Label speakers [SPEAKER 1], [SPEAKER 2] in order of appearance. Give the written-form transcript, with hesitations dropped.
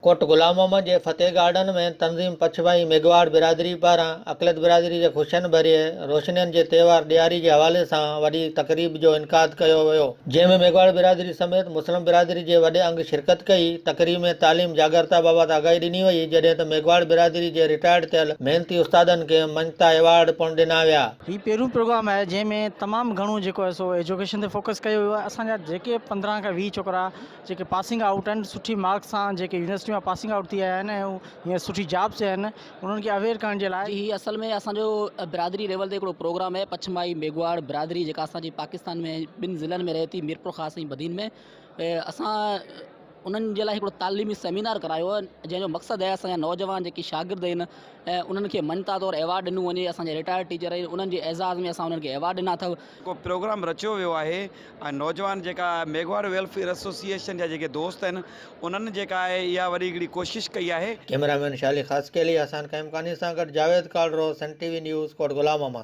[SPEAKER 1] कोट गुलाम मोहम्मद जे फतेह garden में तंज़ीम पछवाई मेघवाड़ बिरादरी पारां अक़लियत बिरादरी जे ख़ुशियन भरिए रोशनियनि जे त्योहार ॾियारी जे हवाले सां वॾी तक़रीब जो इनक़ाद कयो वियो, जंहिं में मेघवाड़ बिरादरी समेत मुस्लिम बिरादरी जे वॾे अंग शिरकत कई। तक़रीब में तालीम जागरता बाबति आगाही ॾिनी वई, जॾहिं त मेघवाड़ बिरादरी जे रिटायर्ड थियल मेहनती उस्तादनि खे मञता एवार्ड पिणु ॾिना विया।
[SPEAKER 2] ही पहिरियों प्रोग्राम आहे जंहिंमें तमामु घणो जेको आहे सो एजुकेशन ते फोकस कयो वियो आहे। असांजा जेके 15 खां 20 छोकिरा जेके पासिंग आउट आहिनि, सुठी मार्क्स सां जेके यूनिवर्सिटी में पासिंग आउट थी आया आहिनि ऐं हीअं सुठी जॉब्स आहिनि, उन्हनि खे अवेयर करण जे लाइ
[SPEAKER 3] ही असल में असो बिरादरी लेवल ते हिकिड़ो प्रोग्राम है। पछमाई मेघवाड़ बिरादरी जेका असांजी पाकिस्तान में ॿिनि ज़िलनि में रहे थी, मीरपुर ख़ासि ऐं बदीन में। असां उन्हनि जे लाइ हिकिड़ो तालीमी सेमिनार करायो आहे, जंहिंजो मक़सदु आहे असांजा नौजवान जेकी शागिर्द आहिनि ऐं उन्हनि खे मञता तौरु एवार्ड ॾिनो वञे। असांजे रिटायर्ड टीचर आहिनि, उन्हनि जे एज़ाज़ में असां उन्हनि खे एवार्ड ॾिना अथव।
[SPEAKER 4] को प्रोग्राम रचियो वियो आहे ऐं नौजवान जेका मेघवाड़ वेलफेयर एसोसिएशन जा जेके दोस्त आहिनि, उन्हनि जेका आहे इहा वरी हिकिड़ी कोशिशि कई आहे।
[SPEAKER 1] कैमरामैन शाली ख़ास के लिए हसन कैमकानी सां गॾु जावेद कालरो, सन टीवी न्यूज़, कोट गुलाम मोहम्मद।